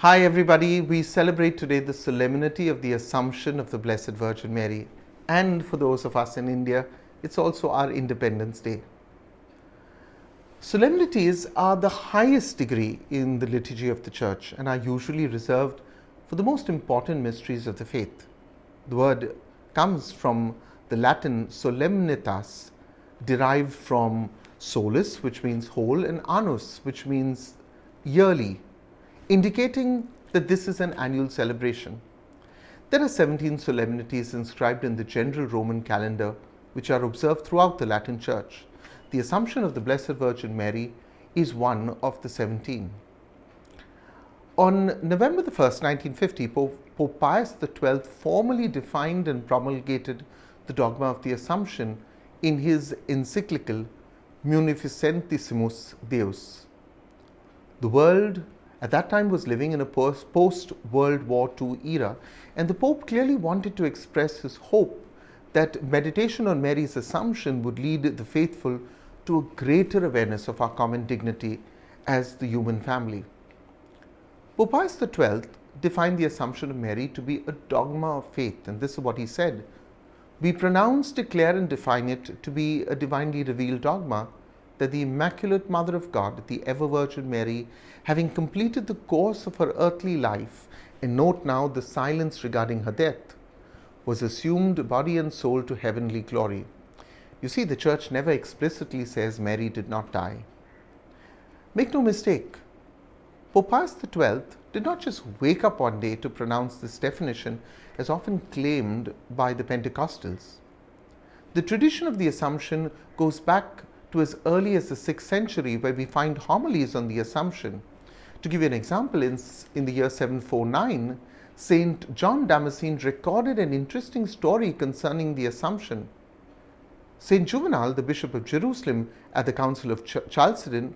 Hi everybody, we celebrate today the solemnity of the Assumption of the Blessed Virgin Mary, and for those of us in India, it's also our Independence Day. Solemnities are the highest degree in the liturgy of the Church and are usually reserved for the most important mysteries of the faith. The word comes from the Latin solemnitas, derived from solus, which means whole, and annus, which means yearly, indicating that this is an annual celebration. There are 17 solemnities inscribed in the general Roman calendar, which are observed throughout the Latin Church. The Assumption of the Blessed Virgin Mary is one of the 17. On November 1st, 1950, Pope Pius XII formally defined and promulgated the dogma of the Assumption in his encyclical Munificentissimus Deus. The world at that time was living in a post-World War II era, and the Pope clearly wanted to express his hope that meditation on Mary's Assumption would lead the faithful to a greater awareness of our common dignity as the human family. Pope Pius XII defined the Assumption of Mary to be a dogma of faith, and this is what he said: "We pronounce, declare, and define it to be a divinely revealed dogma that the Immaculate Mother of God, the ever-Virgin Mary, having completed the course of her earthly life, and note now the silence regarding her death, was assumed body and soul to heavenly glory." You see, the Church never explicitly says Mary did not die. Make no mistake, Pope Pius XII did not just wake up one day to pronounce this definition as often claimed by the Pentecostals. The tradition of the Assumption goes back to as early as the 6th century, where we find homilies on the Assumption. To give you an example, in the year 749, Saint John Damascene recorded an interesting story concerning the Assumption. Saint Juvenal, the Bishop of Jerusalem, at the Council of Chalcedon,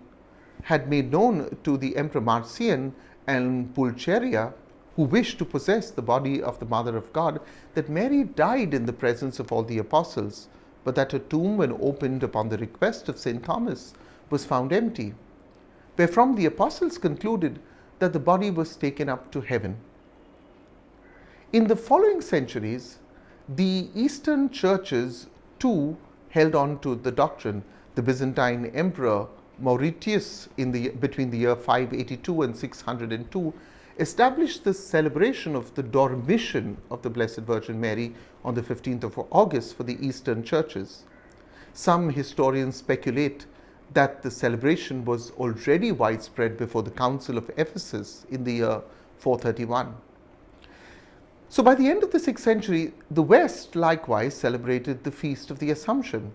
had made known to the Emperor Marcian and Pulcheria, who wished to possess the body of the Mother of God, that Mary died in the presence of all the apostles, but that her tomb, when opened upon the request of St. Thomas, was found empty, wherefrom the apostles concluded that the body was taken up to heaven. In the following centuries, the Eastern churches too held on to the doctrine. The Byzantine Emperor Mauritius, between the year 582 and 602, established the celebration of the Dormition of the Blessed Virgin Mary on the 15th of August for the Eastern churches. Some historians speculate that the celebration was already widespread before the Council of Ephesus in the year 431. So by the end of the 6th century, the West likewise celebrated the Feast of the Assumption.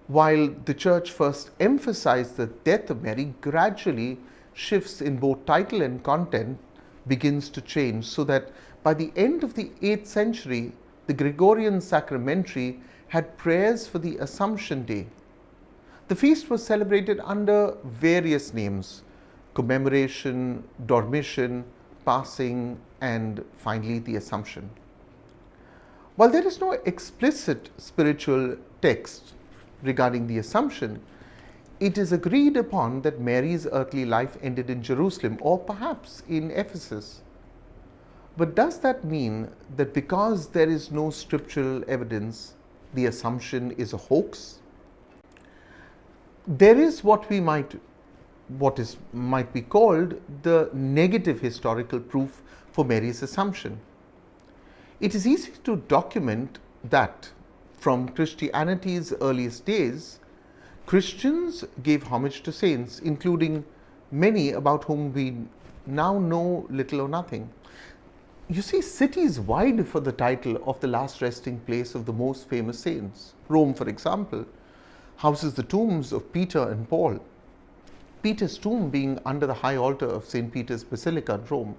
While the Church first emphasized the death of Mary, gradually shifts in both title and content begins to change, so that by the end of the 8th century, the Gregorian Sacramentary had prayers for the Assumption Day. The feast was celebrated under various names: commemoration, dormition, passing, and finally the Assumption. While there is no explicit spiritual text regarding the Assumption, it is agreed upon that Mary's earthly life ended in Jerusalem, or perhaps in Ephesus. But does that mean that because there is no scriptural evidence, the Assumption is a hoax? There is what might be called the negative historical proof for Mary's Assumption. It is easy to document that from Christianity's earliest days, Christians gave homage to saints, including many about whom we now know little or nothing. You see, cities vied for the title of the last resting place of the most famous saints. Rome, for example, houses the tombs of Peter and Paul, Peter's tomb being under the high altar of St. Peter's Basilica in Rome.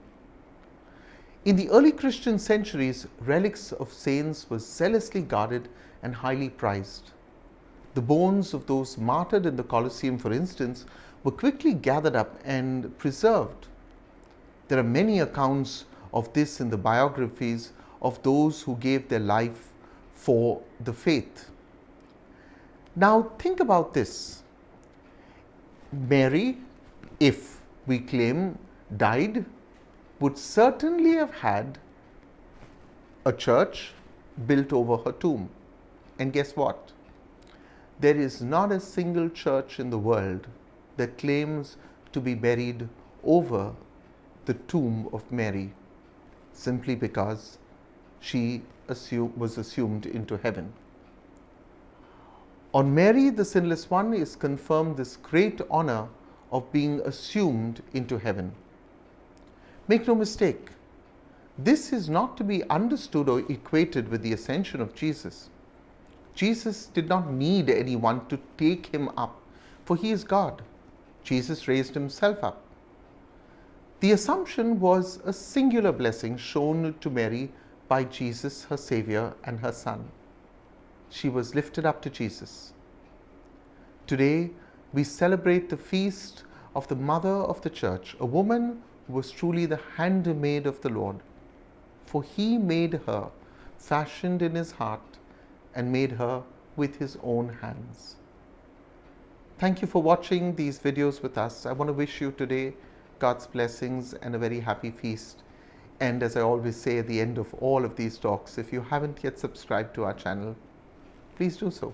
In the early Christian centuries, relics of saints were zealously guarded and highly prized. The bones of those martyred in the Colosseum, for instance, were quickly gathered up and preserved. There are many accounts of this in the biographies of those who gave their life for the faith. Now think about this. Mary, if we claim, died would certainly have had a church built over her tomb. And guess what? There is not a single church in the world that claims to be buried over the tomb of Mary, simply because she was assumed into heaven. On Mary, the sinless one, is confirmed this great honor of being assumed into heaven. Make no mistake, this is not to be understood or equated with the ascension of Jesus. Jesus did not need anyone to take him up, for he is God. Jesus raised himself up. The assumption was a singular blessing shown to Mary by Jesus, her Savior, and her Son. She was lifted up to Jesus. Today, we celebrate the feast of the Mother of the Church, a woman who was truly the handmaid of the Lord. For he made her, fashioned in his heart, and made her with his own hands. Thank you for watching these videos with us. I want to wish you today God's blessings and a very happy feast. And as I always say at the end of all of these talks, if you haven't yet subscribed to our channel, please do so.